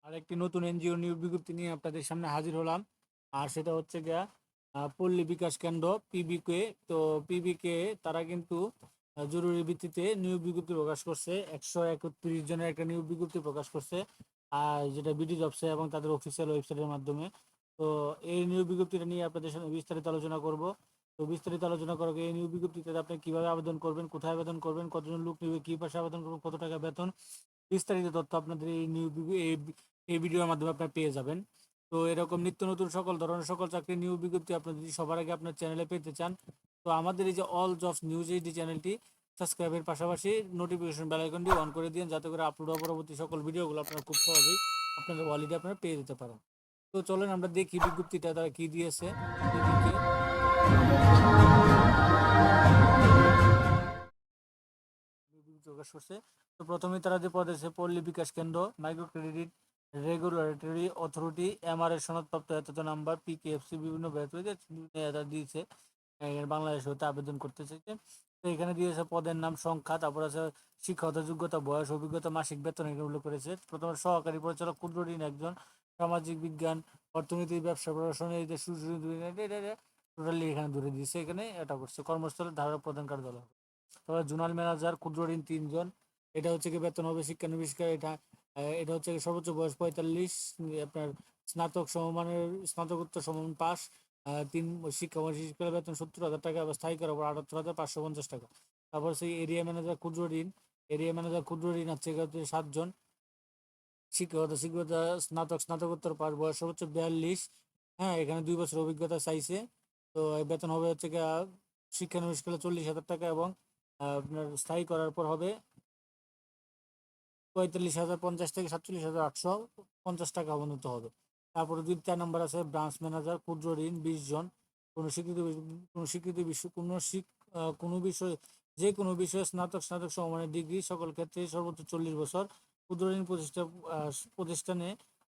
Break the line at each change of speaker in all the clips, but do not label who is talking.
আরেকটি নতুন এনজিও নিয়োগ বিজ্ঞপ্তি নিয়ে আপনাদের সামনে হাজির হলাম। আর সেটা হচ্ছে গিয়া পল্লী বিকাশ কেন্দ্র পিবিকে। তো পিবিকে তারা কিন্তু জরুরি ভিত্তিতে নিয়োগ বিজ্ঞপ্তি প্রকাশ করছে, 131 জনের একটা নিয়োগ বিজ্ঞপ্তি প্রকাশ করছে, আর যেটা বিডি জবসে এবং তাদের অফিসিয়াল ওয়েবসাইটের মাধ্যমে। তো এই নিয়োগ বিজ্ঞপ্তিটা নিয়ে আপনাদের সামনে বিস্তারিত আলোচনা করব। তো বিস্তারিত আলোচনা করার আগে এই নিয়োগ বিজ্ঞপ্তিতে আপনি কিভাবে আবেদন করবেন, কোথায় আবেদন করবেন, কতজন লোক নিবে, কি ভাষায় আবেদন করবেন, কত টাকা বেতন, বিস্তারিত তথ্য আপনাদের এই ভিডিওর মাধ্যমে আপনারা পেয়ে যাবেন। তো এরকম নিত্য নতুন সকল ধরনের সকল চাকরির নিয়োগ বিজ্ঞপ্তি আপনি যদি সবার আগে আপনার চ্যানেলে পেতে চান, তো আমাদের এই যে অল জবস নিউজ এইচডি চ্যানেলটি সাবস্ক্রাইবের পাশাপাশি নোটিফিকেশন বেল আইকনটি অন করে দিন, যাতে করে আপলোড হওয়া পরবর্তী সকল ভিডিওগুলো আপনারা খুব সহজেই আপনাদের ওয়ালেটে আপনারা পেয়ে যেতে পারেন। তো চলেন আমরা দেখি বিজ্ঞপ্তিটা তারা কি দিয়েছে। টিভিকে প্রকাশ করছে। তো প্রথমেই তারা যে পদ আছে Palli Bikash Kendra, micro credit regulatory authority, MRA সনদপ্রাপ্ত এত নাম্বার, পিকেএফসি বিভিন্ন দিয়েছে। বাংলাদেশ হতে আবেদন করতে চাইছে। তো এখানে দিয়েছে পদের নাম, সংখ্যা, তারপর আছে শিক্ষাগত যোগ্যতা, বয়স, অভিজ্ঞতা, মাসিক বেতন এগুলো উল্লেখ করেছে। প্রথমে সহকারী পরিচালক ক্ষুদ্র ঋণ একজন, সামাজিক বিজ্ঞান, অর্থনীতি, ব্যবসা প্রশাসন, এই যে টোটালি এখানে ধরে দিয়েছে। এখানে এটা করছে কর্মস্থলের ধারা প্রদান কার্যালয়। তারপর জোনাল ম্যানেজার ক্ষুদ্র ঋণ 3 জন। এটা হচ্ছে কি বেতন হবে শিক্ষানবিষ্কার। এটা হচ্ছে কি সর্বোচ্চ বয়স 45, আপনার স্নাতক সমমানের, স্নাতকোত্তর সমমান পাস, তিন শিক্ষার বেতন 70,000 টাকা, বা স্থায়ী করার পর 78,550 টাকা। তারপর সেই এরিয়া ম্যানেজার ক্ষুদ্র ঋণ, আছে 7 জন। শিক্ষকতা স্নাতকোত্তর পাস, বয়স হচ্ছে 42। হ্যাঁ, এখানে 2 বছর অভিজ্ঞতা চাইছে। তো বেতন হবে হচ্ছে গিয়া শিক্ষানবিষ্কালে 40,000 টাকা, এবং আপনার স্থায়ী করার পর হবে 45,050 থেকে 47,850 টাকা অবনত হবে। তারপরে 4 নম্বর আছে ব্রাঞ্চ ম্যানেজার ক্ষুদ্র ঋণ 20 জন। কোনো স্বীকৃত কোনো স্বীকৃতি বিশ্ব কোনো বিষয়, যে কোনো বিষয়ে স্নাতক সমমানের ডিগ্রি, সকল ক্ষেত্রে সর্বোচ্চ 40 বছর। ক্ষুদ্র ঋণ প্রতিষ্ঠানে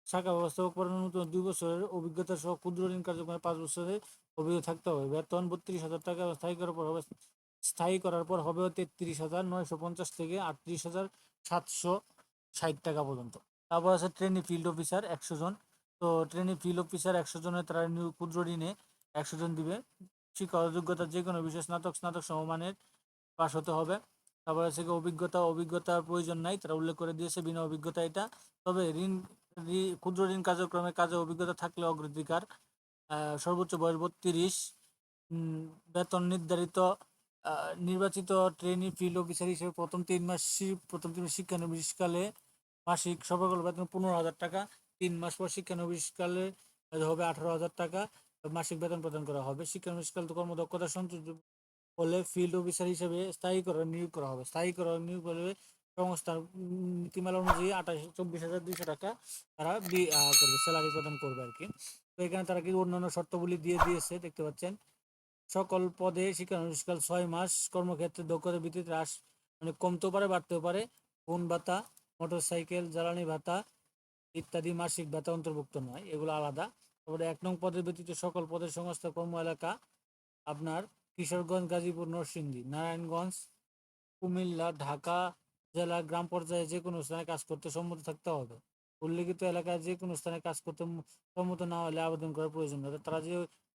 শাখা ব্যবস্থাপক পড়ানোর নতুন 2 বছরের অভিজ্ঞতা সহ ক্ষুদ্র ঋণ কার্যক্রমে 5 বছরের অভিজ্ঞতা থাকতে হবে। বেতন 32,000 টাকা, স্থায়ী করার পর হবে 33,950 থেকে 38,760 টাকা পর্যন্ত। তারপর আছে ট্রেনি ফিল্ড অফিসার 100 জন। তো ট্রেনি ফিল্ড অফিসার 100 জনের তারা ক্ষুদ্র ঋণে 100 জন দিবে। শিক্ষা যোগ্যতা যে কোনো বিষয়ে স্নাতক সমমানের পাশ হতে হবে। তারপর আছে অভিজ্ঞতার প্রয়োজন নাই, তারা উল্লেখ করে দিয়েছে বিনা অভিজ্ঞতা এটা। তবে ক্ষুদ্র ঋণ কার্যক্রমে কাজে অভিজ্ঞতা থাকলে অগ্রাধিকার। সর্বোচ্চ বয়স 32। বেতন নির্ধারিত। নির্বাচিত ট্রেনি ফিল্ড অফিসার হিসেবে প্রথম 3 মাস শিক্ষানবিশকালে মাসিক সর্বকাল বেতন 15,000 টাকা। 3 মাস পর শিক্ষানবিশকালে হবে 18,000 টাকা মাসিক বেতন প্রদান করা হবে। শিক্ষানবিশকাল কর্মদক্ষতা সন্তোষ হলে ফিল্ড অফিসার হিসেবে নিয়োগ করা হবে। নিয়োগ হলে সংস্থার নীতিমালা অনুযায়ী 24,200 টাকা তারা করবে, স্যালারি প্রদান করবে আর কি। তো এখানে তারা কি অন্যান্য শর্তাবলী দিয়েছে দেখতে পাচ্ছেন। সকল পদে শিক্ষানবিশকাল 6 মাস। কর্মক্ষেত্রে দক্ষতার ভিত্তিতে হ্রাস মানে কমতেও পারে, বাড়তেও পারে। ফোন ভাতা, মোটরসাইকেল জ্বালানি ভাতা ইত্যাদি মাসিক ভাতা অন্তর্ভুক্ত নয়, এগুলো আলাদা। তারপরে 1 নং পদের ব্যতীত সকল পদের সংস্থা কর্ম এলাকা আপনার কিশোরগঞ্জ, গাজীপুর, নরসিংদী, নারায়ণগঞ্জ, কুমিল্লা, ঢাকা জেলা, গ্রাম পর্যায়ে যে কোনো স্থানে কাজ করতে সম্মত থাকতে হবে। উল্লেখিত এলাকায় যে কোনো স্থানে কাজ করতে সম্মত না হলে আবেদন করার প্রয়োজন নেই। তারা যে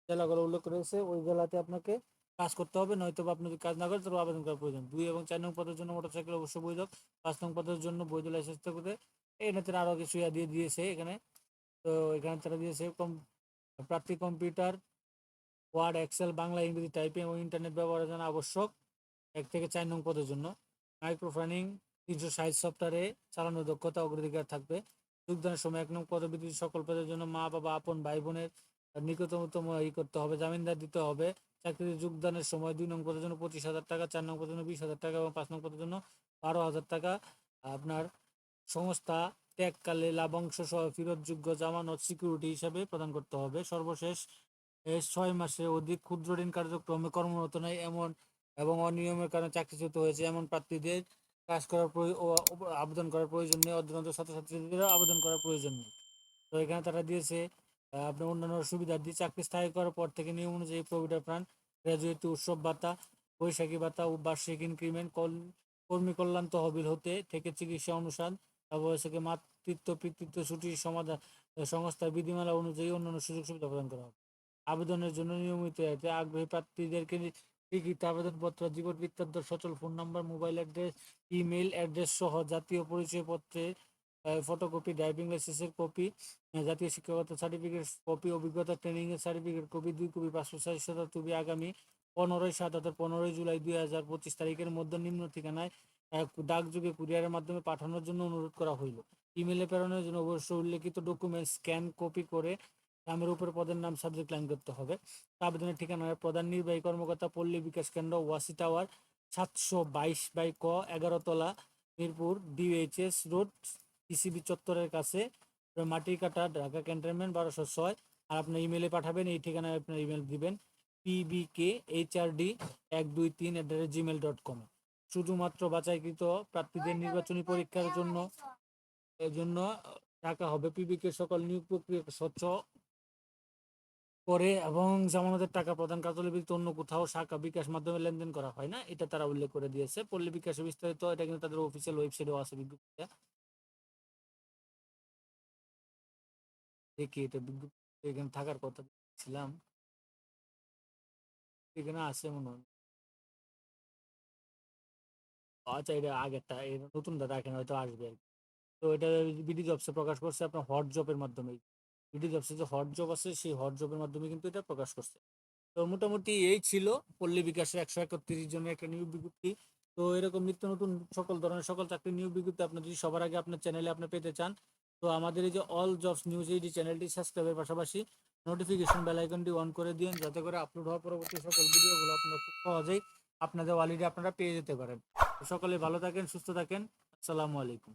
জেলাগুলো উল্লেখ করেছে ওই জেলাতে আপনাকে কাজ করতে হবে, নয়তো আপনি যদি কাজ না করেন তবে আবেদন করার প্রয়োজন। 2 এবং 4 নং পদের জন্য মোটরসাইকেল অবশ্য বৈধ। 5 নং পদের জন্য বৈধ লাইসেন্স থাকতে। এখানে তারা আরো কিছু দিয়ে দিয়েছে এখানে। তো এখানে তারা দিয়েছে প্রার্থী কম্পিউটার, ওয়ার্ড, এক্সেল, বাংলা, ইংরেজি টাইপিং এবং ইন্টারনেট ব্যবহারের জন্য আবশ্যক। 1 থেকে 4 নং পদের জন্য মাইক্রোফাইনিং 360 সফটওয়্যারে চালানোর দক্ষতা অগ্রাধিকার থাকবে। যোগদানের সময় 1 নং পদের ভিত্তিতে সকল পদের জন্য মা বাবা, আপন ভাই বোনের নিকটতম করতে হবে, জামিনদার দিতে হবে। চাকরিতে যোগদানের সময় 2 নং পদের জন্য 25,000 টাকা, 4 নং পদের জন্য 20,000 টাকা এবং 5 নং পদের জন্য 12,000 টাকা আপনার সংস্থা ত্যাগকালে লাভাংশ সহ ফেরতযোগ্য জামানত সিকিউরিটি হিসাবে প্রদান করতে হবে। সর্বশেষ 6 মাসের অধিক ক্ষুদ্র ঋণ কার্যক্রমে কর্মরত নয় এমন এবং অনিয়মের কারণে চাকরিচ্যুত হয়েছে এমন প্রার্থীদের কাজ করার আবেদন করার প্রয়োজন নেই। অধ্যয়নরত ছাত্রছাত্রীদেরও আবেদন করার প্রয়োজন নেই। তো এখানে তারা দিয়েছে আপনার অন্যান্য সুবিধা দিয়ে চাকরি স্থায়ী করার পর থেকে নিয়ম অনুযায়ী প্রভিডেন্ট ফান্ড, গ্র্যাজুয়েটি উৎসব ভাতা, বৈশাখী ভাতা ও বার্ষিক ইনক্রিমেন্ট, কর্মী কল্যাণ তহবিল হতে থেকে চিকিৎসা অনুসার, তারপর হচ্ছে মাতৃত্ব পিতৃত্ব ছুটির সমাধান সংস্থার বিধিমালা অনুযায়ী অন্যান্য সুযোগ সুবিধা প্রদান করা হবে। আবেদনের জন্য নিয়মিত আগ্রহী প্রার্থীদেরকে লিখিত আবেদনপত্র, জীবন বৃত্তান্ত, সচল phone number, mobile address, email address সহ জাতীয় পরিচয়পত্রের ফটোকপি, ড্রাইভিং লাইসেন্সের কপি, জাতীয় শিক্ষাগত সার্টিফিকেট কপি, অভিজ্ঞতা ট্রেনিং এর certificate copy 2 copy, passport size ছবি আগামী 15/7 জুলাই 2025 তারিখের মধ্যে নিম্ন ঠিকানায় ডাকযোগে কুরিয়ারের মাধ্যমে পাঠানোর জন্য অনুরোধ করা হইল। ইমেলে প্রেরণের জন্য অবশ্যই উল্লেখিত ডকুমেন্ট স্ক্যান কপি করে নামের উপর পদের নাম সাবজেক্ট লাইন করতে হবে। আবেদনের ঠিকানা প্রধান নির্বাহী কর্মকর্তা, পল্লী বিকাশ কেন্দ্র, ওয়াসি টাওয়ার, 722/ক, 11 তলা, মিরপুর, ডিএইচএস রোড, পিসিবি চত্বরের কাছে, মাটির কাটা, ঢাকা ক্যান্টনমেন্ট 1206। আর আপনার ইমেলে পাঠাবেন, এই ঠিকানায় আপনার ইমেল দিবেন pbkhrd123@gmail.com। শুধুমাত্র বাছাইকৃত প্রার্থীদের নির্বাচনী পরীক্ষার জন্য টাকা হবে। পিবিকে সকল নিয়োগ প্রক্রিয়া স্বচ্ছ করে এবং জামানতের টাকা প্রদান কার্যালয় ব্যতীত অন্য কোথাও শাখা বিকাশ মাধ্যমে লেনদেন করা হয় না, এটা তারা উল্লেখ করে দিয়েছে। পল্লী বিকাশে বিস্তারিত এটা কিন্তু তাদের অফিসিয়াল ওয়েবসাইটেও আছে বিজ্ঞপ্তিটা। দেখি এটা বিজ্ঞপ্তি এখানে থাকার কথা ছিলাম, এখানে আছে মনে হয়। আচ্ছা, এটা আগেরটা, এটা নতুনটা দেখেন, হয়তো আসবে আর কি। তো এটা বিডি জবসে প্রকাশ করছে আপনার হট জবের মাধ্যমে। বিডি জবসে যে হট জব আছে সেই হট জবের মাধ্যমে কিন্তু এটা প্রকাশ করছে। তো মোটামুটি এই ছিল পল্লী বিকাশের 131 জনের একটা নিয়োগ বিজ্ঞপ্তি। তো এরকম নিত্য নতুন সকল ধরনের সকল চাকরি নিয়োগ বিজ্ঞপ্তি আপনি যদি সবার আগে আপনার চ্যানেলে আপনি পেতে চান, তো আমাদের এই যে অল জবস নিউজ এই চ্যানেলটি সাবস্ক্রাইবের পাশাপাশি নোটিফিকেশন বেল আইকনটি অন করে দিন, যাতে করে আপলোড হওয়া পরবর্তী সকল ভিডিওগুলো আপনারা খুব সহজেই আপনাদের ওয়ালিডে আপনারা পেয়ে যেতে পারেন। সকলে ভালো থাকেন, সুস্থ থাকেন। আসসালামু আলাইকুম।